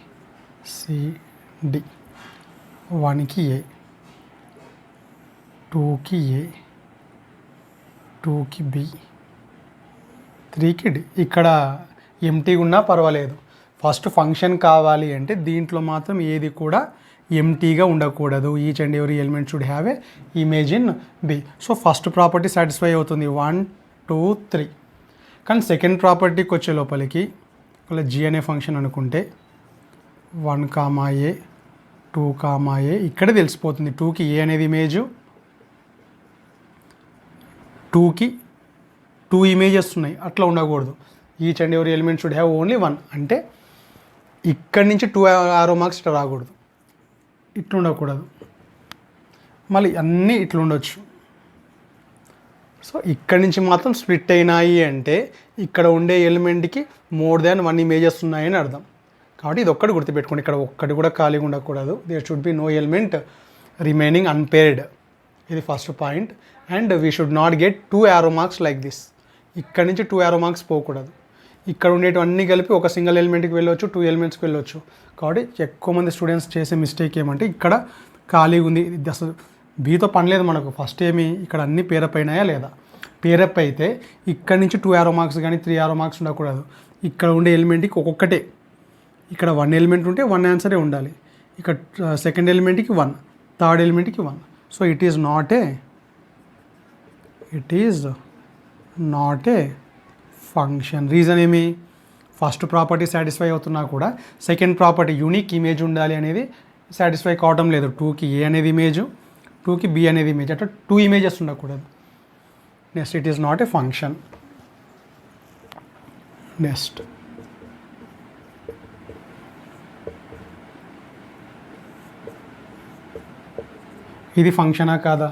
1కి ఏ, 2కి ఏ, 2కి బి, 3కి డి. ఇక్కడ ఎంటీ ఉన్నా పర్వాలేదు. ఫస్ట్ ఫంక్షన్ కావాలి అంటే దీంట్లో మాత్రం ఏది కూడా ఎంటీగా ఉండకూడదు. Each and every element should have a image in B. So first property satisfy అవుతుంది 1 2 3. కానీ సెకండ్ ప్రాపర్టీకి వచ్చే లోపలికి ఒకవేళ జీ అనే ఫంక్షన్ అనుకుంటే 1 కామా ఏ, 2 కామా ఏ, ఇక్కడే తెలిసిపోతుంది 2కి ఏ అనేది ఇమేజు, 2కి 2 ఇమేజెస్ ఉన్నాయి. అట్లా ఉండకూడదు. Each and every element should have only 1. అంటే ఇక్కడి నుంచి 2 ఆరో మార్క్స్ ఇట్లా రాకూడదు, ఇట్లా ఉండకూడదు. మళ్ళీ అన్నీ ఇట్లా ఉండొచ్చు. సో ఇక్కడి నుంచి మాత్రం స్ప్లిట్ అయినాయి అంటే ఇక్కడ ఉండే ఎలిమెంట్కి మోర్ దాన్ 1 ఇమేజెస్ ఉన్నాయని అర్థం. కాబట్టి ఇది ఒక్కటి గుర్తుపెట్టుకోండి, ఇక్కడ ఒక్కటి కూడా ఖాళీగా ఉండకూడదు. There should be no element remaining unpaired. ఇది first point. And we should not get 2 arrow marks like this. ఇక్కడ నుంచి 2 యారో మార్క్స్ పోకూడదు. ఇక్కడ ఉండేటివన్నీ కలిపి ఒక సింగిల్ ఎలిమెంట్కి వెళ్ళొచ్చు, 2 ఎలిమెంట్స్కి వెళ్ళొచ్చు. కాబట్టి ఎక్కువ మంది స్టూడెంట్స్ చేసే మిస్టేక్ ఏమంటే ఇక్కడ ఖాళీగా ఉంది, ఇది అసలు బీతో పని లేదు మనకు. ఫస్ట్ ఏమి ఇక్కడ అన్ని పేరప్ అయినాయా లేదా? పేరప్ అయితే ఇక్కడ నుంచి 2 యారో మార్క్స్ కానీ 3 యారో మార్క్స్ ఉండకూడదు. ఇక్కడ ఉండే ఎలిమెంట్కి ఒక్కొక్కటే, ఇక్కడ 1 ఎలిమెంట్ ఉంటే 1 ఆన్సరే ఉండాలి. ఇక్కడ సెకండ్ ఎలిమెంట్కి 1, థర్డ్ ఎలిమెంట్కి 1. So it is not a function. Reason ఏమి? ఫస్ట్ ప్రాపర్టీ సాటిస్ఫై అవుతున్నా కూడా సెకండ్ ప్రాపర్టీ యూనిక్ ఇమేజ్ ఉండాలి అనేది సాటిస్ఫై కావటం లేదు. 2కి ఏ అనేది ఇమేజ్, 2కి బి అనేది ఇమేజ్, అట్లా 2 ఇమేజెస్ ఉండకూడదు. Next, it is not a function. Next, ఇది ఫంక్షనా కాదా?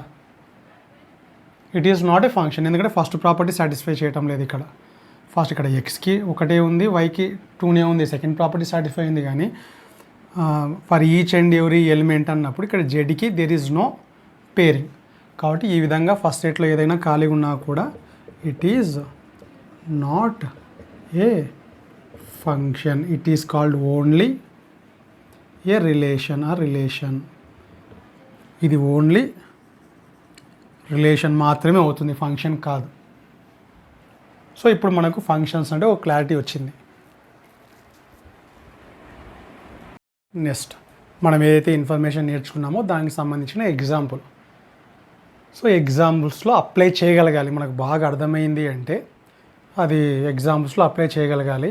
It is not a function. ఎందుకంటే ఫస్ట్ ప్రాపర్టీ సాటిస్ఫై చేయటం లేదు. ఇక్కడ ఎక్స్కి ఒకటే ఉంది, వైకి 2నే ఉంది. సెకండ్ ప్రాపర్టీ సాటిస్ఫై అయింది. కానీ for each and every element అన్నప్పుడు ఇక్కడ జెడ్కి దెర్ ఈజ్ నో పేరింగ్. కాబట్టి ఈ విధంగా ఫస్ట్ సెట్లో ఏదైనా ఖాళీగా ఉన్నా కూడా it is not a function. It is called only a relation. ఇది ఓన్లీ రిలేషన్ మాత్రమే అవుతుంది, ఫంక్షన్ కాదు. సో ఇప్పుడు మనకు ఫంక్షన్స్ అంటే ఒక క్లారిటీ వచ్చింది. నెక్స్ట్, మనం ఏదైతే ఇన్ఫర్మేషన్ నేర్చుకున్నామో దానికి సంబంధించిన ఎగ్జాంపుల్. సో ఎగ్జాంపుల్స్లో అప్లై చేయగలగాలి. మనకు బాగా అర్థమైంది అంటే అది ఎగ్జాంపుల్స్లో అప్లై చేయగలగాలి.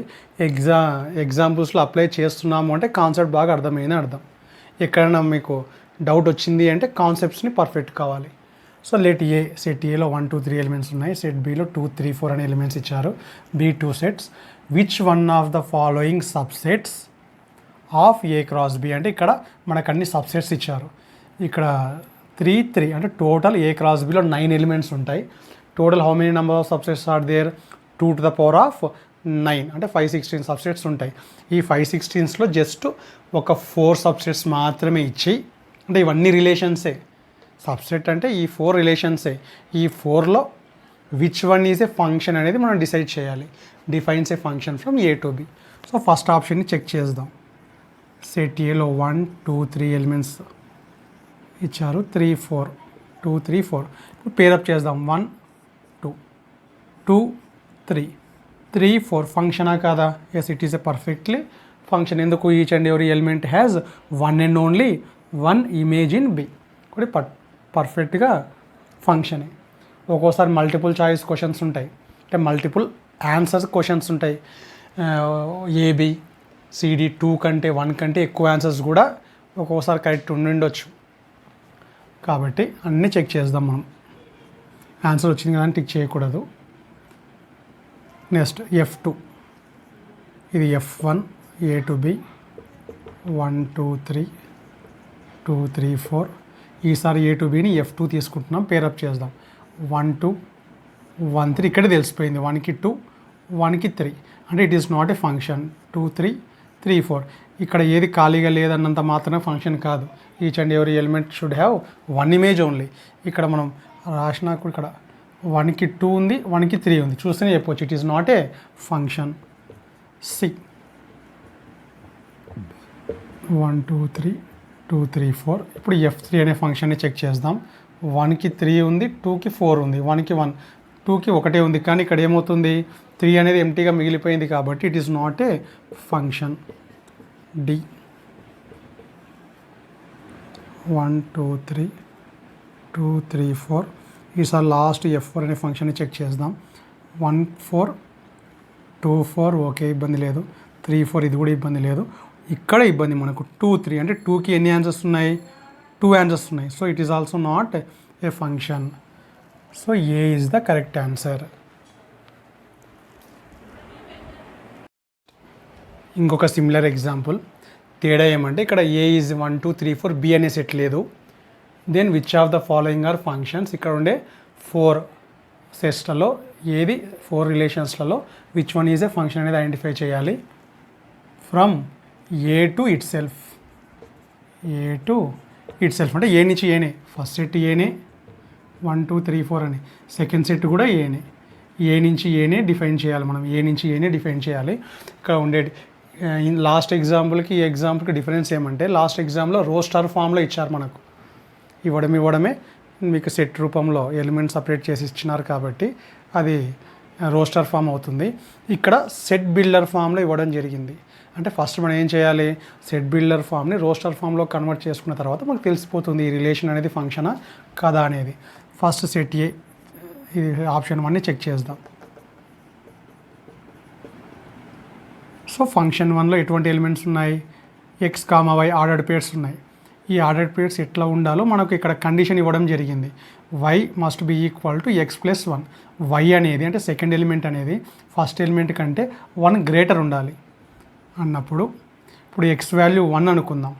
ఎగ్జాంపుల్స్లో అప్లై చేస్తున్నాము అంటే కాన్సెప్ట్ బాగా అర్థమైందని అర్థం. ఎక్కడైనా మీకు డౌట్ వచ్చింది అంటే కాన్సెప్ట్స్ని పర్ఫెక్ట్ కావాలి. సో సెట్ ఏలో 1 2 3 ఎలిమెంట్స్ ఉన్నాయి. సెట్ బిలో 2 3 4 అనే ఎలిమెంట్స్ ఇచ్చారు. B 2 sets. Which one of the following subsets of A cross B అంటే ఇక్కడ మనకు అన్ని సబ్సెట్స్ ఇచ్చారు. ఇక్కడ 3 3 అంటే టోటల్ ఏ క్రాస్ బిలో 9 ఎలిమెంట్స్ ఉంటాయి. Total how many number of subsets are there? 2 to the power of 9 అంటే 516 సబ్సెట్స్ ఉంటాయి. ఈ 516లో జస్ట్ ఒక 4 సబ్సెట్స్ మాత్రమే ఇచ్చి, అంటే ఇవన్నీ రిలేషన్సే, సబ్సెట్ అంటే ఈ 4 రిలేషన్సే, ఈ 4లో which one is a function అనేది మనం డిసైడ్ చేయాలి. Defines a function from A to B. So first ఆప్షన్ని చెక్ చేద్దాం. సెట్ ఏలో 1 2 3 ఎలిమెంట్స్ ఇచ్చారు, 3 4 2 3 4. ఇప్పుడు పేరప్ చేద్దాం. 1 2 2 3 3 4 ఫంక్షనా కాదా? Yes, it is a perfectly function. ఎందుకు? Each and every element has one and only one image in B. కూడా పర్ఫెక్ట్గా ఫంక్షనే. ఒక్కోసారి మల్టిపుల్ చాయిస్ క్వశ్చన్స్ ఉంటాయి, అంటే మల్టిపుల్ ఆన్సర్స్ క్వశ్చన్స్ ఉంటాయి. ఏబి సిడి 2 కంటే 1 కంటే ఎక్కువ ఆన్సర్స్ కూడా ఒక్కోసారి కరెక్ట్ ఉండొచ్చు. కాబట్టి అన్నీ చెక్ చేద్దాం మనం. ఆన్సర్ వచ్చింది కదా అని టిక్ చేయకూడదు. నెక్స్ట్ F2, ఇది F1 A to B 1 2 3 2 3 4. ఈసారి A to Bని F2 తీసుకుంటున్నాం. పేరప్ చేద్దాం. 1 2 1 3 ఇక్కడే తెలిసిపోయింది. 1కి 2 1కి 3 అంటే it is not a function. 2 3 3 4 ఇక్కడ ఏది ఖాళీగా లేదన్నంత మాత్రమే ఫంక్షన్ కాదు. Each and every element should have one image only. ఇక్కడ మనం రాసినా ఇక్కడ 1కి 2 ఉంది, 1కి 3 ఉంది, చూస్తేనే చెప్పవచ్చు it is not a function. C 1 2 3 2 3 4. ఇప్పుడు F3 అనే ఫంక్షన్ని చెక్ చేద్దాం. 1కి 3 ఉంది, 2కి 4 ఉంది, 1కి 1 2కి ఒకటే ఉంది. కానీ ఇక్కడ ఏమవుతుంది? 3 అనేది ఎంటీగా మిగిలిపోయింది కాబట్టి it is not a function. D 1 2 3 2 3 4. ఈసారి లాస్ట్ F4 అనే ఫంక్షన్ని చెక్ చేద్దాం. 1 4 2 4 ఓకే, ఇబ్బంది లేదు. 3 4 ఇది కూడా ఇబ్బంది లేదు. ఇక్కడ ఇబ్బంది మనకు 2 3 అంటే 2కి ఎన్ని ఆన్సర్స్ ఉన్నాయి? 2 ఆన్సర్స్ ఉన్నాయి. So it is also not a function. So A is the correct answer. ఇంకొక సిమిలర్ ఎగ్జాంపుల్. తేడా ఏమంటే ఇక్కడ ఏ ఈజ్ 1 2 3 4, బి అనే సెట్ లేదు. Then which of the following are functions. ఇక్కడ ఉండే 4 సెట్స్లలో ఏది 4 రిలేషన్స్లలో which one is a function అనేది ఐడెంటిఫై చేయాలి. From A to itself. A to itself అంటే ఏ నుంచి ఏనే. ఫస్ట్ సెట్ ఏనే 1 2 3 4 అని, సెకండ్ సెట్ కూడా ఏనే. ఏ నుంచి ఏనే డిఫైన్ చేయాలి మనం. ఏ నుంచి ఏనే డిఫైన్ చేయాలి. ఇక్కడ ఉండేది లాస్ట్ ఎగ్జాంపుల్కి ఈ ఎగ్జాంపుల్కి డిఫరెన్స్ ఏమంటే, లాస్ట్ ఎగ్జామ్లో రోస్టర్ ఫామ్లో ఇచ్చారు మనకు. ఇవ్వడమే మీకు సెట్ రూపంలో ఎలిమెంట్ సపరేట్ చేసి ఇచ్చినారు కాబట్టి అది రోస్టర్ ఫామ్ అవుతుంది. ఇక్కడ సెట్ బిల్డర్ ఫామ్లో ఇవ్వడం జరిగింది. అంటే ఫస్ట్ మనం ఏం చేయాలి? సెట్ బిల్డర్ ఫామ్ని రోస్టర్ ఫామ్లో కన్వర్ట్ చేసుకున్న తర్వాత మనకు తెలిసిపోతుంది ఈ రిలేషన్ అనేది ఫంక్షనా కాదా అనేది. ఫస్ట్ సెట్ ఏ, ఇది ఆప్షన్ 1ని చెక్ చేద్దాం. సో ఫంక్షన్ 1లో ఎటువంటి ఎలిమెంట్స్ ఉన్నాయి? X comma Y ordered pairs ఉన్నాయి. ఈ ఆర్డర్డ్ పేర్స్ ఎట్లా ఉండాలో మనకు ఇక్కడ కండిషన్ ఇవ్వడం జరిగింది. Y must be equal to X plus 1. Y అనేది అంటే సెకండ్ ఎలిమెంట్ అనేది ఫస్ట్ ఎలిమెంట్ కంటే 1 గ్రేటర్ ఉండాలి అన్నప్పుడు, ఇప్పుడు ఎక్స్ వాల్యూ 1 అనుకుందాం.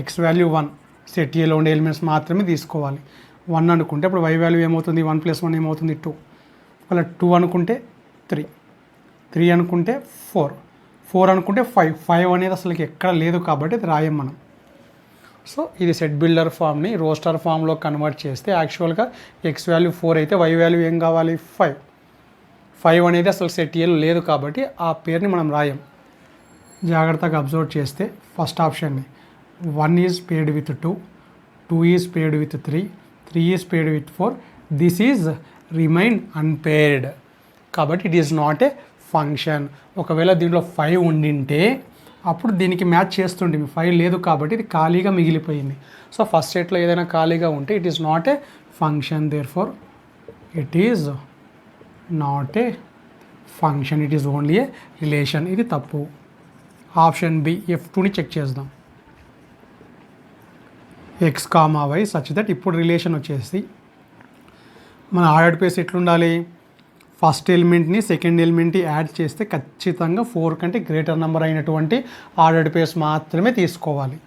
ఎక్స్ వాల్యూ 1 సెట్ ఏలో ఉండే ఎలిమెంట్స్ మాత్రమే తీసుకోవాలి. 1 అనుకుంటే ఇప్పుడు వై వాల్యూ ఏమవుతుంది? 1 + 1 ఏమవుతుంది? 2. అలా 2 అనుకుంటే 3, 3 అనుకుంటే 4, 4 అనుకుంటే 5. 5 అనేది అసలుకి ఎక్కడ లేదు కాబట్టి అది రాయం మనం. సో ఇది సెట్ బిల్డర్ ఫామ్ని రోస్టర్ ఫామ్లో కన్వర్ట్ చేస్తే యాక్చువల్గా ఎక్స్ వాల్యూ 4 అయితే వై వాల్యూ ఏం కావాలి? 5. 5 అనేది అసలు సెట్ ఏలో లేదు కాబట్టి ఆ పేరుని మనం రాయం. జాగ్రత్తగా అబ్జర్వ్ చేస్తే ఫస్ట్ ఆప్షన్ని 1 is paired with 2, 2 is paired with 3, 3 is paired with 4. This is remain unpaired కాబట్టి it is not a function. ఒకవేళ దీంట్లో 5 ఉండింటే అప్పుడు దీనికి మ్యాచ్ చేస్తుండే. 5 లేదు కాబట్టి ఇది ఖాళీగా మిగిలిపోయింది. సో ఫస్ట్ సెట్లో ఏదైనా ఖాళీగా ఉంటే it is not a function. Therefore it is not a function, it is only a relation. ఇది తప్పు. ఆప్షన్ బి F2ని చెక్ చేద్దాం. X comma y such that. ఇప్పుడు రిలేషన్ వచ్చేసి మన ఆర్డర్డ్ పేర్స్ ఎట్లుండాలి? ఫస్ట్ ఎలిమెంట్ని సెకండ్ ఎలిమెంట్ని యాడ్ చేస్తే ఖచ్చితంగా 4 కంటే గ్రేటర్ నెంబర్ అయినటువంటి ఆర్డర్డ్ పేర్స్ మాత్రమే తీసుకోవాలి.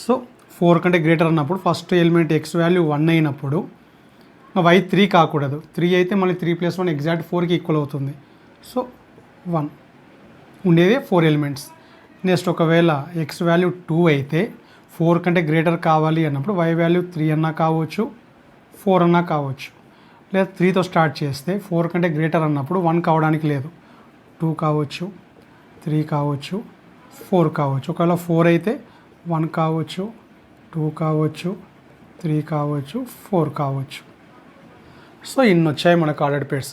సో 4 కంటే గ్రేటర్ అన్నప్పుడు ఫస్ట్ ఎలిమెంట్ ఎక్స్ వాల్యూ 1 అయినప్పుడు వై 3 కాకూడదు. 3 అయితే మళ్ళీ 3 + 1 ఎగ్జాక్ట్ 4కి ఈక్వల్ అవుతుంది. సో 1 ఉండేది 4 ఎలిమెంట్స్. నెక్స్ట్ ఒకవేళ ఎక్స్ వాల్యూ 2 అయితే 4 కంటే గ్రేటర్ కావాలి అన్నప్పుడు వై వాల్యూ 3 అన్నా కావచ్చు, 4 అన్నా కావచ్చు. లేదా 3తో స్టార్ట్ చేస్తే 4 కంటే గ్రేటర్ అన్నప్పుడు 1 కావడానికి లేదు, 2 కావచ్చు, 3 కావచ్చు, 4 కావచ్చు. ఒకవేళ 4 అయితే 1 కావచ్చు, 2 కావచ్చు, 3 కావచ్చు, 4 కావచ్చు. సో ఇన్ని వచ్చాయి మనకు ఆర్డర్డ్ పేర్స్.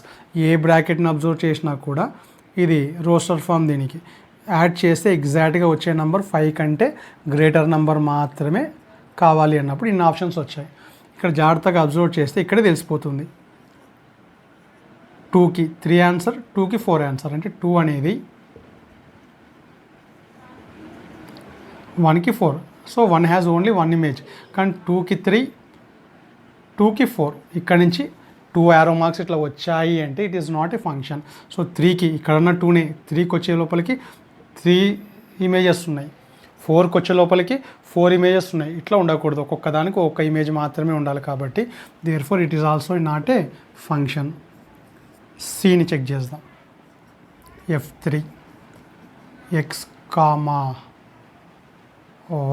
ఏ బ్రాకెట్ని అబ్జర్వ్ చేసినా కూడా ఇది రోస్టర్ ఫామ్. దీనికి యాడ్ చేస్తే ఎగ్జాక్ట్గా వచ్చే నెంబర్ 5 కంటే గ్రేటర్ నెంబర్ మాత్రమే కావాలి అన్నప్పుడు ఇన్ని ఆప్షన్స్ వచ్చాయి. ఇక్కడ జాగ్రత్తగా అబ్జర్వ్ చేస్తే ఇక్కడే తెలిసిపోతుంది. 2కి 3 ఆన్సర్, 2కి 4 ఆన్సర్. అంటే 2 అనేది 1కి 4. So 1 has only 1 image. కానీ 2కి 3, 2కి 4. ఇక్కడ నుంచి 2 యారో మార్క్స్ ఇట్లా వచ్చాయి అంటే it is not a function. So 3కి ఇక్కడన్న 2నే 3కి వచ్చే లోపలికి 3 ఇమేజెస్ ఉన్నాయి, 4కి వచ్చే లోపలికి 4 ఇమేజెస్ ఉన్నాయి. ఇట్లా ఉండకూడదు, ఒక్కొక్క దానికి ఒక్క ఇమేజ్ మాత్రమే ఉండాలి. కాబట్టి therefore it is also not a function. సిని చెక్ చేద్దాం. F3 x,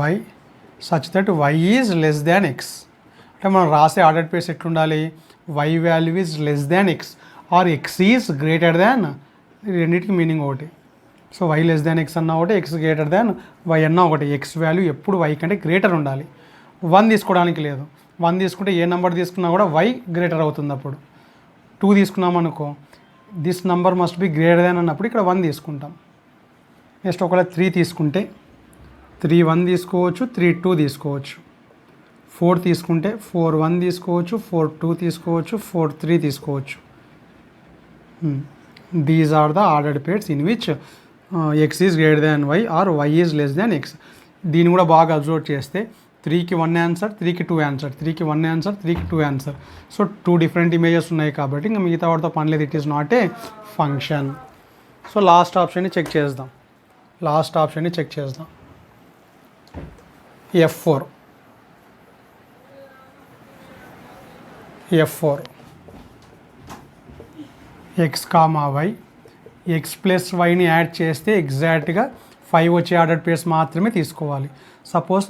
y such that y is less than x. అంటే మనం రాసే ఆర్డర్డ్ పేర్స్ ఎట్లుండాలి? y value is less than x or x is greater than. రెండింటికి meaning ఒకటి. So y less than x అన్నా ఒకటి, x గ్రేటర్ దాన్ y అన్నా ఒకటి. x వాల్యూ ఎప్పుడు y కంటే గ్రేటర్ ఉండాలి. 1 తీసుకోవడానికి లేదు. 1 తీసుకుంటే ఏ నెంబర్ తీసుకున్నా కూడా y గ్రేటర్ అవుతుంది. అప్పుడు 2 తీసుకున్నాం అనుకో, this number must be greater than అన్నప్పుడు ఇక్కడ 1 తీసుకుంటాం. నెక్స్ట్ ఒకవేళ 3 తీసుకుంటే 3 1 తీసుకోవచ్చు, 3 2 తీసుకోవచ్చు. 4 తీసుకుంటే 4 1 తీసుకోవచ్చు, 4 2 తీసుకోవచ్చు, 4 3 తీసుకోవచ్చు. These are the ordered pairs in which X is greater than Y or Y is less than X. దీన్ని కూడా బాగా అబ్జర్వ్ చేస్తే 3కి 1 ఆన్సర్, 3కి 2 ఆన్సర్, 3కి 1 ఆన్సర్, 3కి 2 ఆన్సర్. సో 2 డిఫరెంట్ ఇమేజెస్ ఉన్నాయి కాబట్టి ఇంకా మిగతా వాటితో పని లేదు. It is not a function. So last ఆప్షన్ని చెక్ చేద్దాం. F4 x, y, x plus వైని యాడ్ చేస్తే ఎగ్జాక్ట్గా 5 వచ్చే ఆర్డర్డ్ పేర్స్ మాత్రమే తీసుకోవాలి. సపోజ్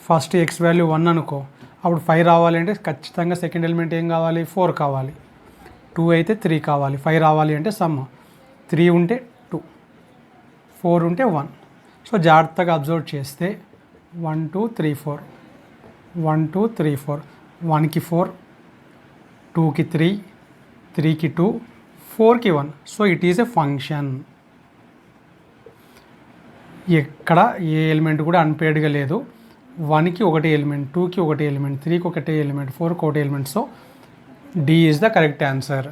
ఫస్ట్ x వాల్యూ 1 అనుకో, అప్పుడు 5 రావాలి అంటే ఖచ్చితంగా సెకండ్ ఎలిమెంట్ ఏం కావాలి? 4 కావాలి. 2 అయితే 3 కావాలి. 5 రావాలి అంటే సమ్ 3 ఉంటే 2, 4 ఉంటే 1. సో జాగ్రత్తగా అబ్జర్వ్ చేస్తే 1 2 3 4, 1 2 3 4, 1కి 4, 2కి 3, 3కి 2, 4కి 1. So it is a function. ఎక్కడ ఏ ఎలిమెంట్ కూడా అన్పేర్డ్గా లేదు. 1కి 1 ఎలిమెంట్, 2కి 1 ఎలిమెంట్, 3కి 1 ఎలిమెంట్, 4కి 1 element. So D is the correct answer.